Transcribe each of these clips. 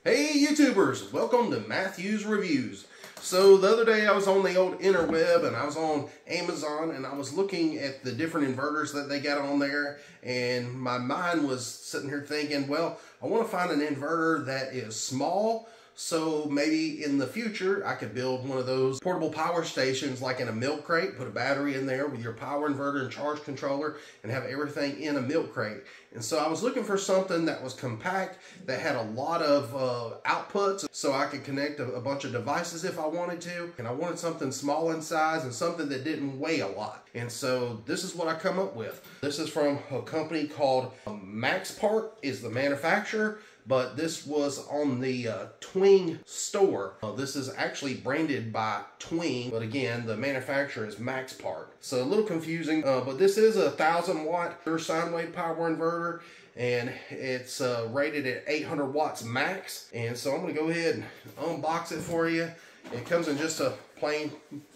Hey YouTubers, welcome to Matthew's Reviews. So the other day I was on the old interweb and I was on Amazon and I was looking at the different inverters that they got on there, and my mind was sitting here thinking, well, I want to find an inverter that is small, so maybe in the future I could build one of those portable power stations like in a milk crate, put a battery in there with your power inverter and charge controller and have everything in a milk crate. And so I was looking for something that was compact, that had a lot of outputs, so I could connect a bunch of devices if I wanted to. And I wanted something small in size and something that didn't weigh a lot. And so this is what I come up with. This is from a company called MAXPART is the manufacturer, but this was on the TWING store. This is actually branded by TWING, but again, the manufacturer is MAXPART. So a little confusing, but this is a 1,000 watt sine wave power inverter, and it's rated at 800 watts max. And so I'm gonna go ahead and unbox it for you. It comes in just a plain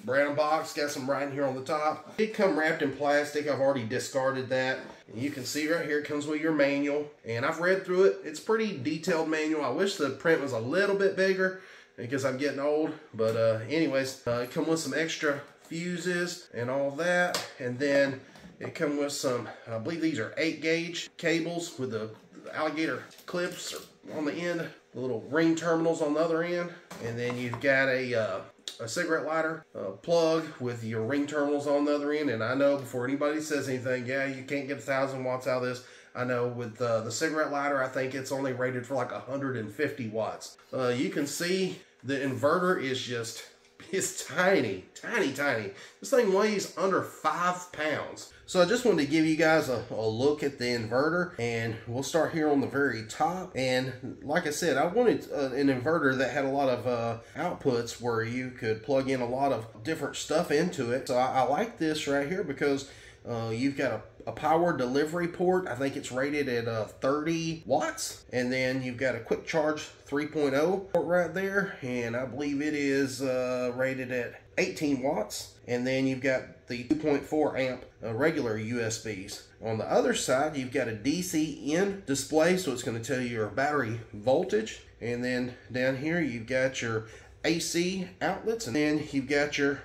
brown box, got some writing here on the top. It comes wrapped in plastic. I've already discarded that. And you can see right here, it comes with your manual. And I've read through it. It's a pretty detailed manual. I wish the print was a little bit bigger because I'm getting old. But anyways, it comes with some extra fuses and all that. And then it comes with some, I believe these are 8-gauge cables with the alligator clips on the end, the little ring terminals on the other end. And then you've got a cigarette lighter plug with your ring terminals on the other end. And I know before anybody says anything, yeah, you can't get 1,000 watts out of this. I know with the cigarette lighter, I think it's only rated for like 150 watts. You can see the inverter is just, it's tiny, tiny, tiny. This thing weighs under 5 pounds. So I just wanted to give you guys a look at the inverter, and we'll start here on the very top. And like I said, I wanted an inverter that had a lot of outputs where you could plug in a lot of different stuff into it. So I like this right here because you've got a power delivery port. I think it's rated at 30 watts. And then you've got a quick charge 3.0 port right there. And I believe it is rated at 18 watts. And then you've got the 2.4 amp regular USBs. On the other side, you've got a DC in display, so it's going to tell you your battery voltage. And then down here, you've got your AC outlets, and then you've got your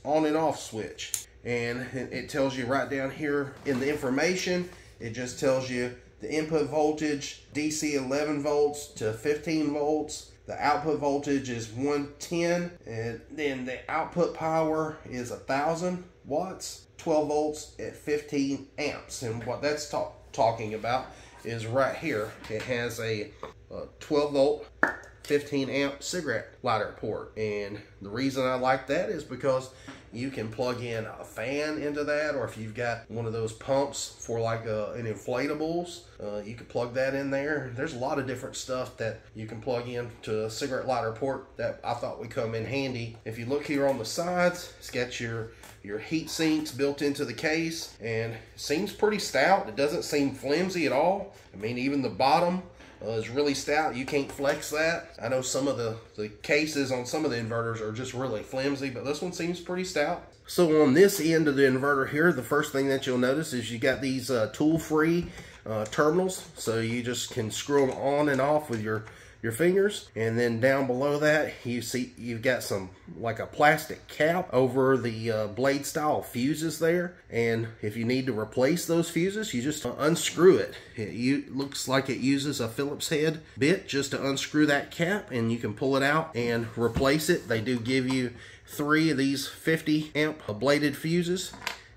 on and off switch. And it tells you right down here in the information, it just tells you the input voltage, DC 11 volts to 15 volts. The output voltage is 110, and then the output power is 1,000 watts, 12 volts at 15 amps. And what that's talking about is right here. It has a 12 volt, 15 amp cigarette lighter port. And the reason I like that is because you can plug in a fan into that, or if you've got one of those pumps for like an inflatables, you can plug that in there. There's a lot of different stuff that you can plug in to a cigarette lighter port that I thought would come in handy. If you look here on the sides, it's got your heat sinks built into the case, and it seems pretty stout. It doesn't seem flimsy at all. I mean, even the bottom is really stout. You can't flex that. I know some of the cases on some of the inverters are just really flimsy, but this one seems pretty stout. So on this end of the inverter here, the first thing that you'll notice is you got these tool-free terminals. So you just can screw them on and off with your fingers. And then down below that, you see you've got some like a plastic cap over the blade style fuses there. And if you need to replace those fuses, you just unscrew it. It looks like it uses a Phillips head bit just to unscrew that cap, and you can pull it out and replace it. They do give you 3 of these 50 amp bladed fuses.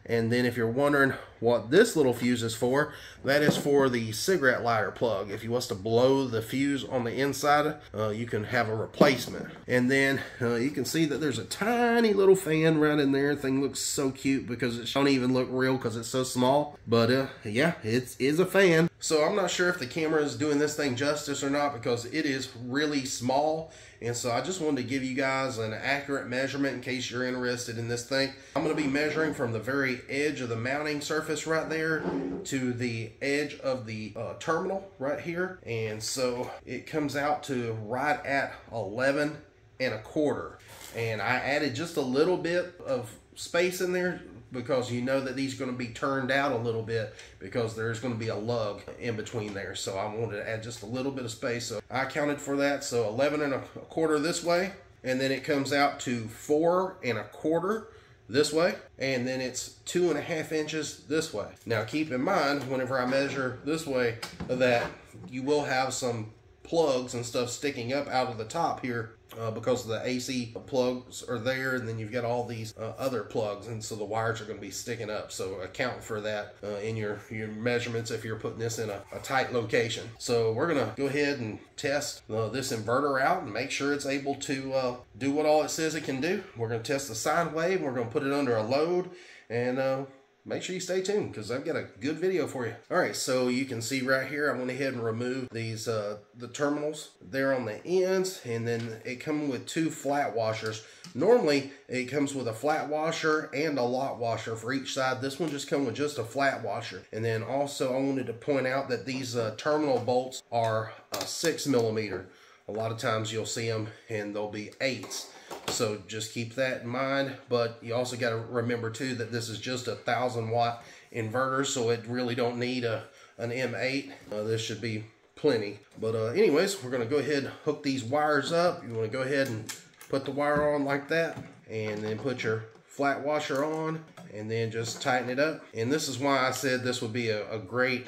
And then if you're wondering what this little fuse is for, that is for the cigarette lighter plug. If you want to blow the fuse on the inside, you can have a replacement. And then you can see that there's a tiny little fan right in there. The thing looks so cute because it don't even look real because it's so small. But yeah, it is a fan. So I'm not sure if the camera is doing this thing justice or not because it is really small. And so I just wanted to give you guys an accurate measurement in case you're interested in this thing. I'm going to be measuring from the very edge of the mounting surface right there to the edge of the terminal right here. And so it comes out to right at 11 1/4. And I added just a little bit of space in there because you know that these are going to be turned out a little bit because there's going to be a lug in between there. So I wanted to add just a little bit of space. So I accounted for that. So 11 1/4 this way, and then it comes out to 4 1/4 this way, and then it's 2 1/2 inches this way. Now keep in mind, whenever I measure this way, that you will have some plugs and stuff sticking up out of the top here because the AC plugs are there, and then you've got all these other plugs, and so the wires are going to be sticking up. So account for that in your measurements if you're putting this in a tight location. So we're going to go ahead and test this inverter out and make sure it's able to do what all it says it can do. We're going to test the sine wave. We're going to put it under a load, and make sure you stay tuned because I've got a good video for you. All right, so you can see right here, I went ahead and removed these the terminals there on the ends, and then it comes with 2 flat washers. Normally, it comes with a flat washer and a lot washer for each side. This one just comes with just a flat washer. And then also, I wanted to point out that these terminal bolts are 6 millimeter. A lot of times you'll see them and they'll be 8s. So just keep that in mind, but you also got to remember too that this is just a 1000-watt inverter, so it really don't need an M8. This should be plenty. But anyways, we're going to go ahead and hook these wires up. You want to go ahead and put the wire on like that, and then put your flat washer on, and then just tighten it up. And this is why I said this would be a great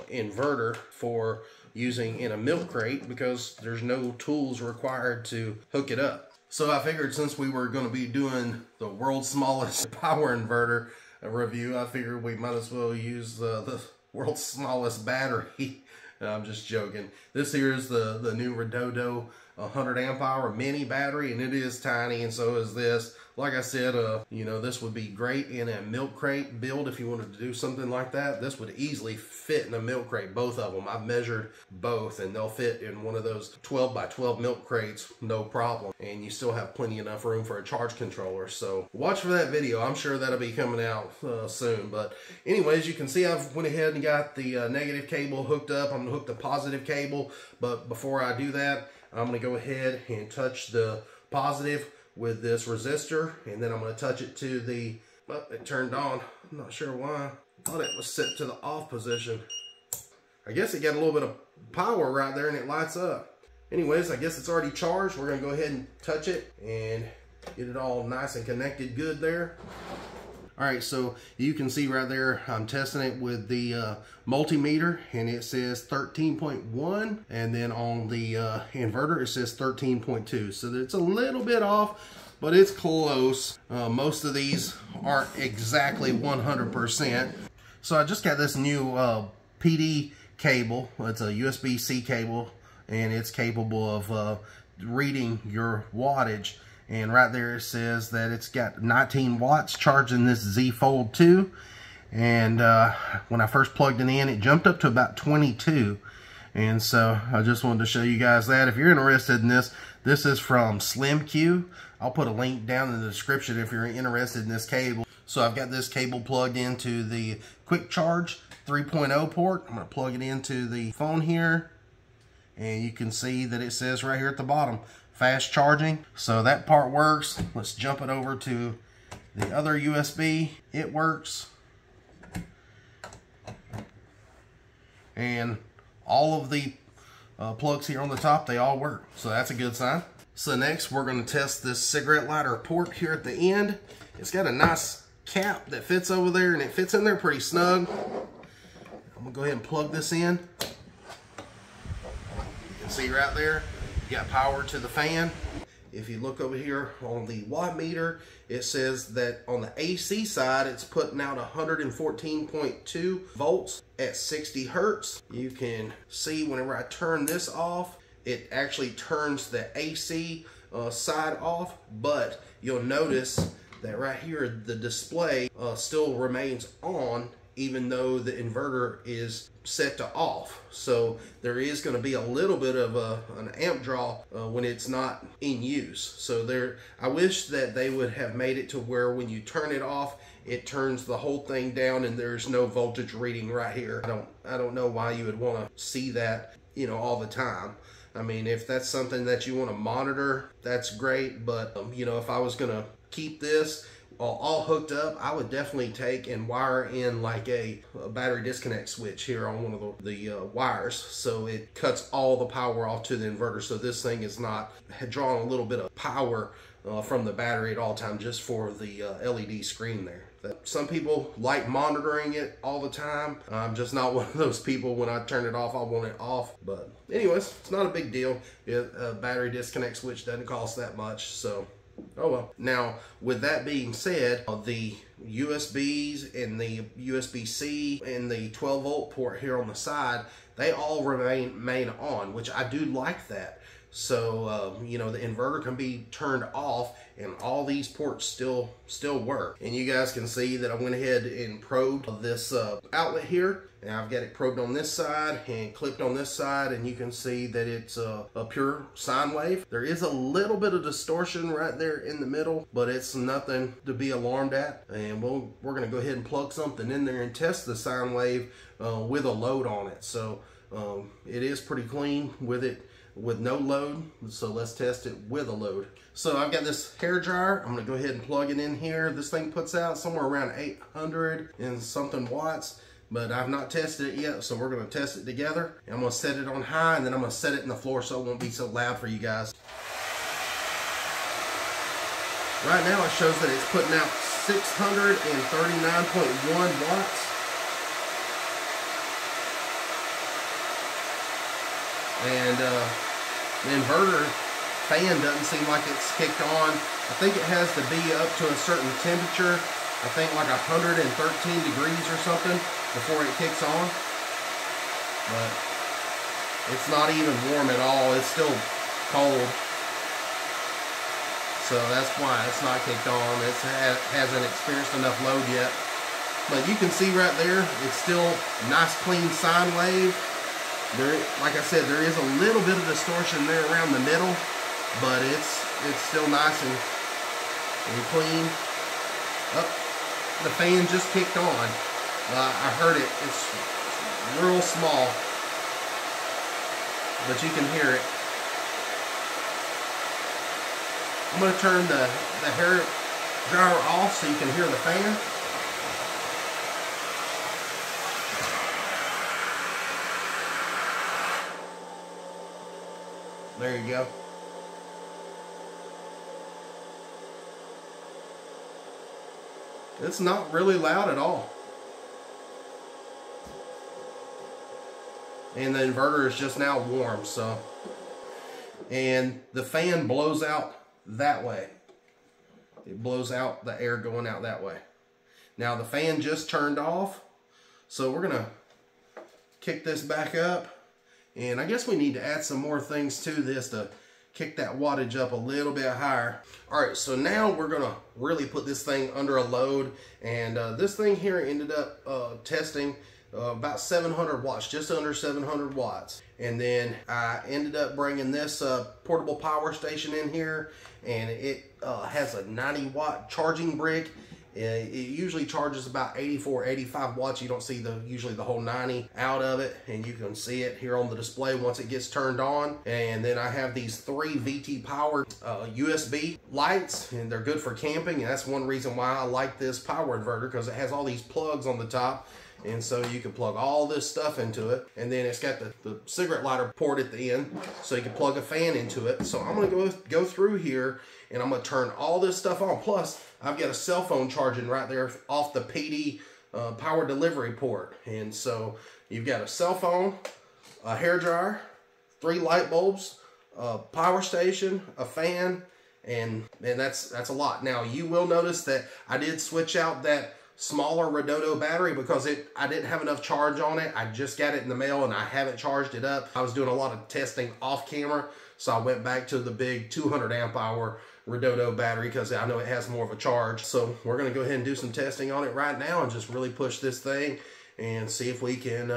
inverter for using in a milk crate, because there's no tools required to hook it up. So I figured since we were going to be doing the world's smallest power inverter review, I figured we might as well use the world's smallest battery. I'm just joking. This here is the new Redodo 100 amp hour mini battery, and it is tiny, and so is this. Like I said, you know, this would be great in a milk crate build if you wanted to do something like that. This would easily fit in a milk crate, both of them. I've measured both, and they'll fit in one of those 12 by 12 milk crates, no problem. And you still have plenty enough room for a charge controller. So watch for that video. I'm sure that'll be coming out soon. But anyways, you can see I've went ahead and got the negative cable hooked up. I'm gonna hook the positive cable, but before I do that, I'm gonna go ahead and touch the positive with this resistor, and then I'm going to touch it to the, well, it turned on. I'm not sure why. I thought it was set to the off position. I guess it got a little bit of power right there and it lights up. Anyways, I guess it's already charged. We're going to go ahead and touch it and get it all nice and connected good there. All right, so you can see right there, I'm testing it with the multimeter, and it says 13.1, and then on the inverter it says 13.2. So it's a little bit off, but it's close. Most of these aren't exactly 100%. So I just got this new PD cable. It's a USB-C cable, and it's capable of reading your wattage. And right there it says that it's got 19 watts charging this Z Fold 2. And when I first plugged it in, it jumped up to about 22. And so I just wanted to show you guys that. If you're interested in this, this is from SlimQ. I'll put a link down in the description if you're interested in this cable. So I've got this cable plugged into the quick charge 3.0 port. I'm going to plug it into the phone here. And you can see that it says right here at the bottom, fast charging. So that part works. Let's jump it over to the other USB. It works. And all of the plugs here on the top, they all work. So that's a good sign. So next we're going to test this cigarette lighter port here at the end. It's got a nice cap that fits over there, and it fits in there pretty snug. I'm going to go ahead and plug this in. You can see right there, you got power to the fan. If you look over here on the watt meter, it says that on the AC side, it's putting out 114.2 volts at 60 hertz. You can see whenever I turn this off, it actually turns the AC side off, but you'll notice that right here, the display still remains on, even though the inverter is set to off. So there is going to be a little bit of an amp draw when it's not in use. So there, I wish that they would have made it to where when you turn it off, it turns the whole thing down and there's no voltage reading right here. I don't know why you would want to see that, you know, all the time. I mean, if that's something that you want to monitor, that's great. But you know, if I was going to keep this all hooked up, I would definitely take and wire in like a battery disconnect switch here on one of the wires, so it cuts all the power off to the inverter, so this thing is not drawing a little bit of power from the battery at all time, just for the LED screen there. Some people like monitoring it all the time. I'm just not one of those people. When I turn it off, I want it off. But anyways, it's not a big deal. A battery disconnect switch doesn't cost that much, so oh well. Now, with that being said, the USBs and the USB-C and the 12-volt port here on the side, they all remain on, which I do like that. So, you know, the inverter can be turned off and all these ports still work. And you guys can see that I went ahead and probed this outlet here. And I've got it probed on this side and clipped on this side, and you can see that it's a pure sine wave. There is a little bit of distortion right there in the middle, but it's nothing to be alarmed at. And we're gonna go ahead and plug something in there and test the sine wave with a load on it. So it is pretty clean with no load, so let's test it with a load. So I've got this hair dryer. I'm gonna go ahead and plug it in here. This thing puts out somewhere around 800 and something watts, but I've not tested it yet, so we're gonna test it together. I'm gonna set it on high, and then I'm gonna set it in the floor so it won't be so loud for you guys. Right now it shows that it's putting out 639.1 watts. And the inverter fan doesn't seem like it's kicked on. I think it has to be up to a certain temperature, I think like 113 degrees or something, before it kicks on. But it's not even warm at all. It's still cold. So that's why it's not kicked on. It hasn't experienced enough load yet. But you can see right there, it's still nice clean sine wave. There, like I said, there is a little bit of distortion there around the middle, but it's still nice and clean. Oh, the fan just kicked on. I heard it. It's real small, but you can hear it. I'm going to turn the hair dryer off so you can hear the fan. There you go. It's not really loud at all. And the inverter is just now warm, so. And the fan blows out that way. It blows out the air going out that way. Now the fan just turned off, so we're gonna kick this back up. And I guess we need to add some more things to this to kick that wattage up a little bit higher. All right, so now we're gonna really put this thing under a load. And this thing here ended up testing about 700 watts, just under 700 watts. And then I ended up bringing this portable power station in here, and it has a 90 watt charging brick. It usually charges about 84, 85 watts. You don't see usually the whole 90 out of it, and you can see it here on the display once it gets turned on. And then I have these 3 VT powered USB lights, and they're good for camping. And that's one reason why I like this power inverter, because it has all these plugs on the top. And so you can plug all this stuff into it. And then it's got the cigarette lighter port at the end, so you can plug a fan into it. So I'm gonna go through here, and I'm gonna turn all this stuff on. Plus, I've got a cell phone charging right there off the PD power delivery port. And so you've got a cell phone, a hair dryer, 3 light bulbs, a power station, a fan, and that's a lot. Now you will notice that I did switch out that smaller Redodo battery because I didn't have enough charge on it. I just got it in the mail and I haven't charged it up. I was doing a lot of testing off camera, so I went back to the big 200 amp hour Redodo battery because I know it has more of a charge. So we're going to go ahead and do some testing on it right now and just really push this thing and see if we can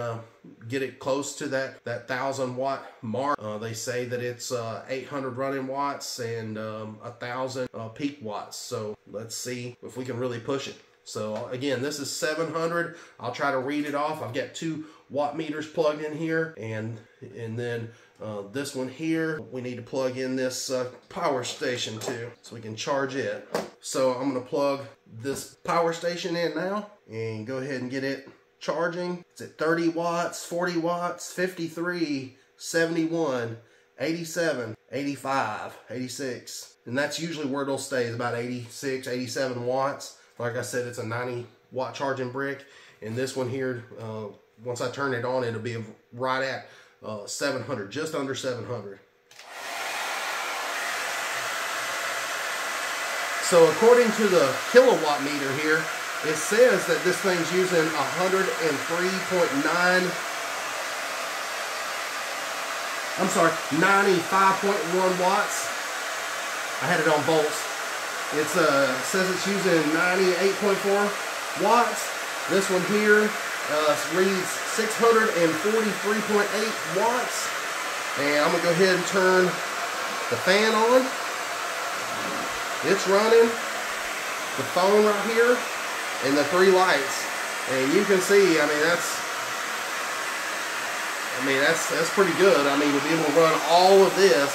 get it close to that 1,000 watt mark. They say that it's 800 running watts and 1,000 peak watts. So let's see if we can really push it. So again, this is 700. I'll try to read it off. I've got 2 watt meters plugged in here, and then This one here, we need to plug in this power station to, so we can charge it. So I'm gonna plug this power station in now and go ahead and get it charging. It's at 30 watts, 40 watts, 53, 71, 87, 85, 86. And that's usually where it'll stay, is about 86, 87 watts. Like I said, it's a 90 watt charging brick. And this one here, once I turn it on, it'll be right at 700, just under 700. So according to the kilowatt meter here, it says that this thing's using 103.9, I'm sorry, 95.1 watts. I had it on volts. It says it's using 98.4 watts. This one here reads 643.8 watts. And I'm gonna go ahead and turn the fan on. It's running. The phone right here and the 3 lights. And you can see, I mean that's pretty good. I mean, to be able to run all of this,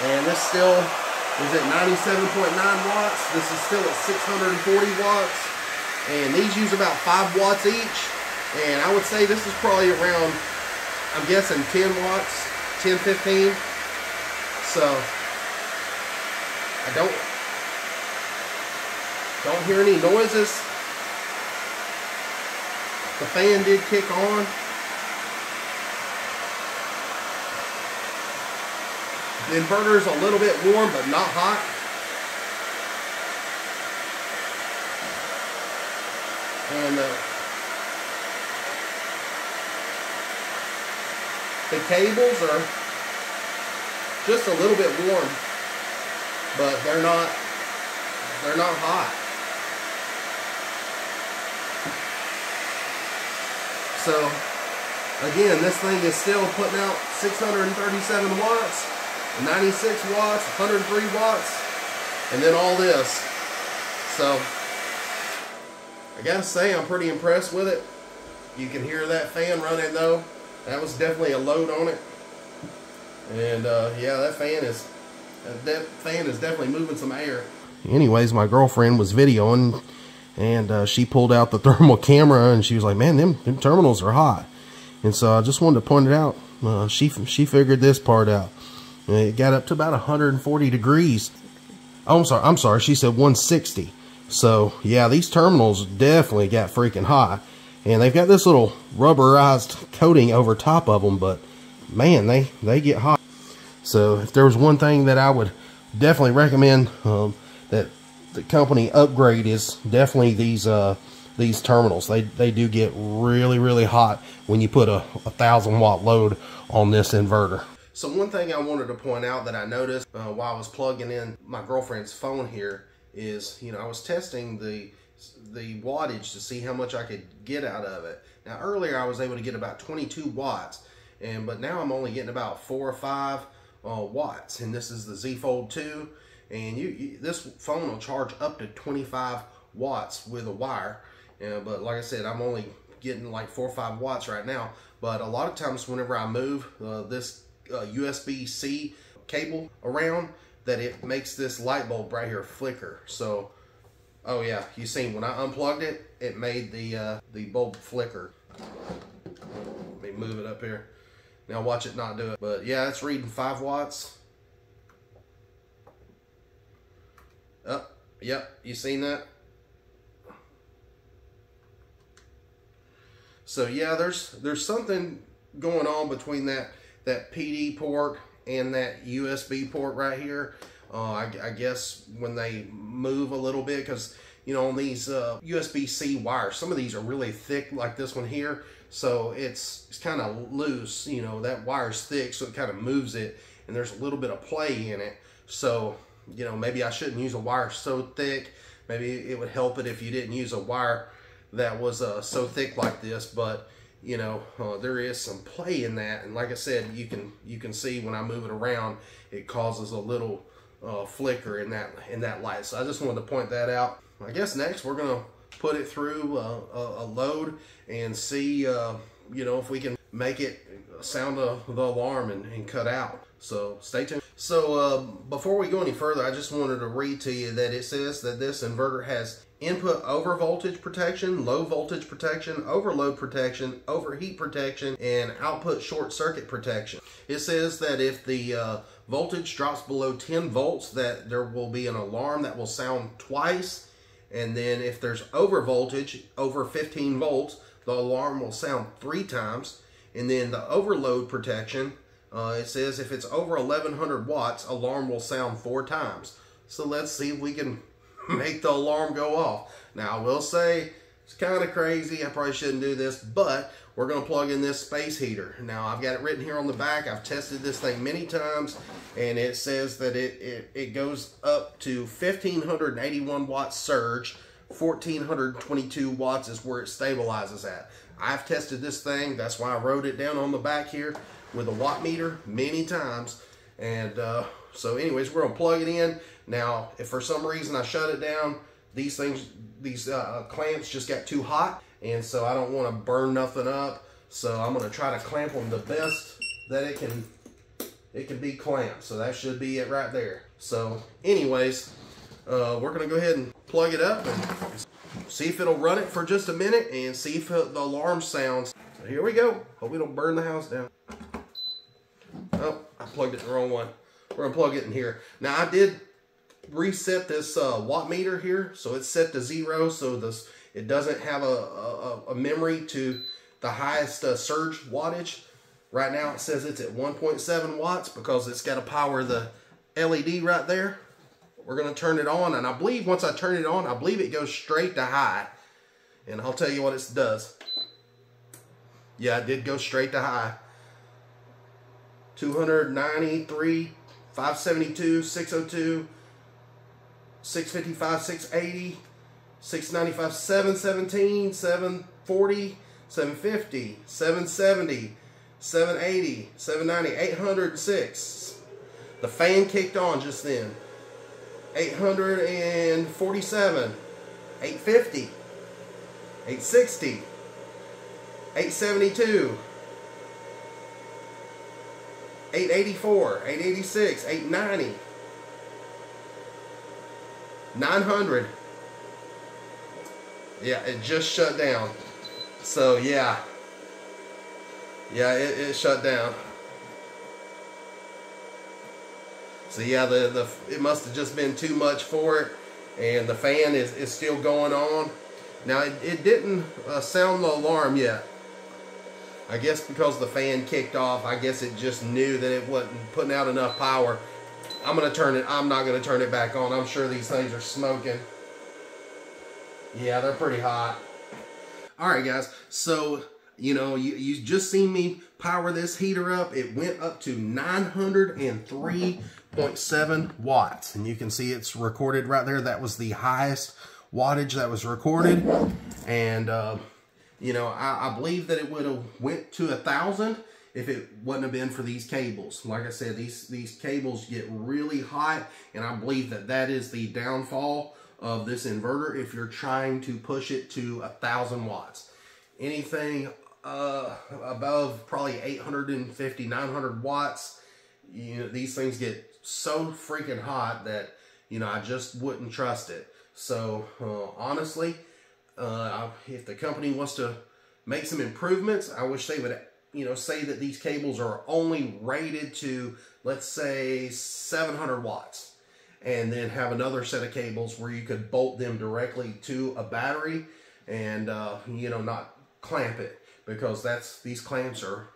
and this still is at 97.9 watts. This is still at 640 watts. And these use about 5 watts each. And I would say this is probably around, I'm guessing 10 watts, 10, 15. So I don't hear any noises. The fan did kick on. The inverter is a little bit warm, but not hot. And the cables are just a little bit warm, but they're not hot. So again, this thing is still putting out 637 watts, 96 watts, 103 watts, and then all this. So I gotta say, I'm pretty impressed with it. You can hear that fan running though. That was definitely a load on it. And yeah, that fan is definitely moving some air. Anyways, my girlfriend was videoing, and she pulled out the thermal camera, and she was like, "Man, them terminals are hot." And so I just wanted to point it out. She figured this part out. It got up to about 140 degrees. Oh, I'm sorry. She said 160. So yeah, these terminals definitely got freaking hot, and they've got this little rubberized coating over top of them, but man, they get hot. So if there was one thing that I would definitely recommend that the company upgrade, is definitely these terminals. They do get really hot when you put a 1,000 watt load on this inverter. So one thing I wanted to point out that I noticed while I was plugging in my girlfriend's phone here is, you know, I was testing the wattage to see how much I could get out of it. Now earlier I was able to get about 22 watts, but now I'm only getting about 4 or 5 watts, and this is the Z Fold 2, and this phone will charge up to 25 watts with a wire. But like I said, I'm only getting like 4 or 5 watts right now. But a lot of times whenever I move this USB-C cable around, that it makes this light bulb right here flicker. So, oh yeah, you seen when I unplugged it, it made the bulb flicker. Let me move it up here. Now watch it not do it. But yeah, it's reading 5 watts. Oh, yep, you seen that? So yeah, there's something going on between that PD port and that USB port right here. I guess when they move a little bit, because you know, on these USB-C wires, some of these are really thick, like this one here. So it's kind of loose, you know, that wire's thick, so it kind of moves it, and there's a little bit of play in it. So, you know, maybe I shouldn't use a wire so thick. Maybe it would help it if you didn't use a wire that was so thick like this. But you know, there is some play in that, and like I said, you can see when I move it around, it causes a little flicker in that light. So I just wanted to point that out. I guess next we're gonna put it through a load and see you know, if we can make it sound the alarm and cut out. So stay tuned. So before we go any further, I just wanted to read to you that it says that this inverter has input over voltage protection, low voltage protection, overload protection, overheat protection, and output short circuit protection. It says that if the voltage drops below 10 volts, that there will be an alarm that will sound twice. And then if there's over voltage, over 15 volts, the alarm will sound 3 times. And then the overload protection, it says if it's over 1100 watts, alarm will sound 4 times. So let's see if we can make the alarm go off. Now I will say it's kind of crazy. I probably shouldn't do this, but we're going to plug in this space heater. Now I've got it written here on the back. I've tested this thing many times, and it says that it goes up to 1581 watts surge. 1422 watts is where it stabilizes at. I've tested this thing. That's why I wrote it down on the back here with a watt meter many times. And so anyways, we're going to plug it in. Now, if for some reason I shut it down, these clamps just got too hot, and so I don't want to burn nothing up. So I'm going to try to clamp them the best that it can be clamped. So that should be it right there. So anyways, we're going to go ahead and plug it up and see if it'll run it for just a minute and see if the alarm sounds. So here we go. Hope we don't burn the house down. Oh, I plugged it in the wrong one. We're going to plug it in here. Now I did reset this watt meter here, so it's set to 0, so it doesn't have a memory to the highest surge wattage. Right now it says it's at 1.7 watts because it's got to power the LED right there. We're going to turn it on, and I believe once I turn it on, I believe it goes straight to high, and I'll tell you what it does. Yeah, it did go straight to high. 293, 572, 602, 655, 680, 695, 717, 740, 750, 770, 780, 790, 806. The fan kicked on just then. 847, 850, 860, 872, 884, 886, 890, 900. Yeah, it just shut down. So yeah, it shut down. So yeah, it must have just been too much for it, and the fan is still going on. Now it didn't sound the alarm yet. I guess because the fan kicked off, I guess it just knew that it wasn't putting out enough power. I'm not gonna turn it back on. I'm sure these things are smoking. Yeah, they're pretty hot. All right, guys. So, you know, you just seen me power this heater up. It went up to 903.7 watts. And you can see it's recorded right there. That was the highest wattage that was recorded. And, you know, I believe that it would have went to 1,000 if it wouldn't have been for these cables. Like I said, these cables get really hot, and I believe that that is the downfall of this inverter if you're trying to push it to 1,000 watts. Anything above probably 850, 900 watts, you know, these things get so freaking hot that, you know, I just wouldn't trust it. So honestly, if the company wants to make some improvements, I wish they would, you know, say that these cables are only rated to, let's say, 700 watts. And then have another set of cables where you could bolt them directly to a battery and, you know, not clamp it, because these clamps are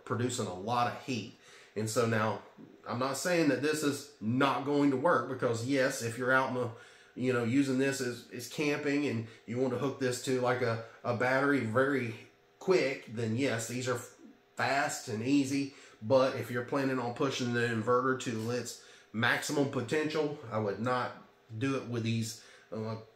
producing a lot of heat. And so now, I'm not saying that this is not going to work, because yes, if you're out in the, you know, using this as camping and you want to hook this to like a battery very quick, then yes, these are fast and easy. But if you're planning on pushing the inverter to its maximum potential, I would not do it with these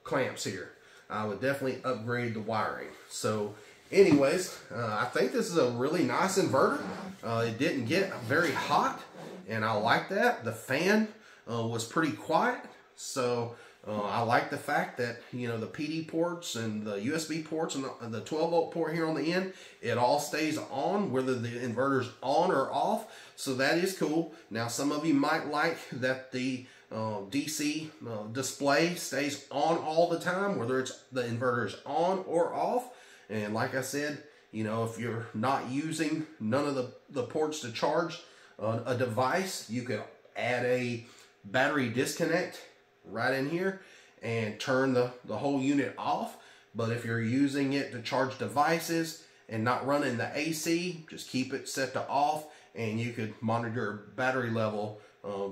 clamps here. I would definitely upgrade the wiring. So anyways, I think this is a really nice inverter. It didn't get very hot, and I like that. The fan was pretty quiet, so I like the fact that, you know, the PD ports and the USB ports and the 12 volt port here on the end, it all stays on whether the inverter's on or off. So that is cool. Now some of you might like that the DC display stays on all the time, whether it's the inverter is on or off. And like I said, you know, if you're not using none of the ports to charge a device, you could add a battery disconnect right in here and turn the whole unit off. But if you're using it to charge devices and not running the AC, just keep it set to off, and you could monitor your battery level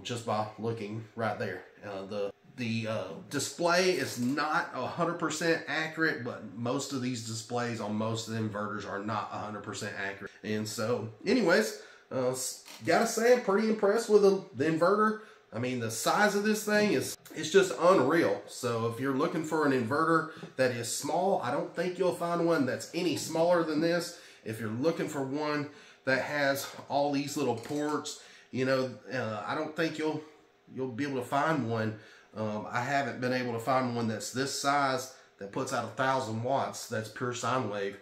just by looking right there. The display is not 100% accurate, but most of these displays on most of the inverters are not 100% accurate. And so anyways, gotta say I'm pretty impressed with the inverter. I mean, the size of this thing it's just unreal. So if you're looking for an inverter that is small, I don't think you'll find one that's any smaller than this. If you're looking for one that has all these little ports, you know, I don't think you'll be able to find one. I haven't been able to find one that's this size that puts out 1,000 watts. That's pure sine wave.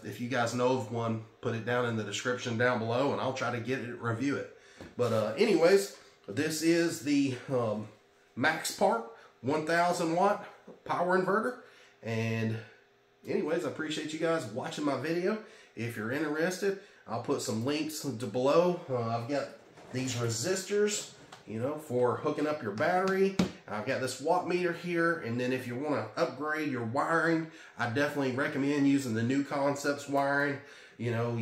If you guys know of one, put it down in the description down below, and I'll try to get it, review it. But anyways, this is the MAXPART 1,000 watt power inverter. And anyways, I appreciate you guys watching my video. If you're interested, I'll put some links below. I've got these resistors, you know, for hooking up your battery. I've got this watt meter here, and then if you want to upgrade your wiring, I definitely recommend using the New Concepts wiring. You know,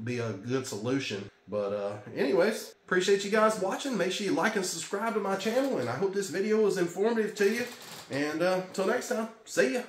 be a good solution. But anyways, appreciate you guys watching. Make sure you like and subscribe to my channel, and I hope this video was informative to you. And till next time, see ya.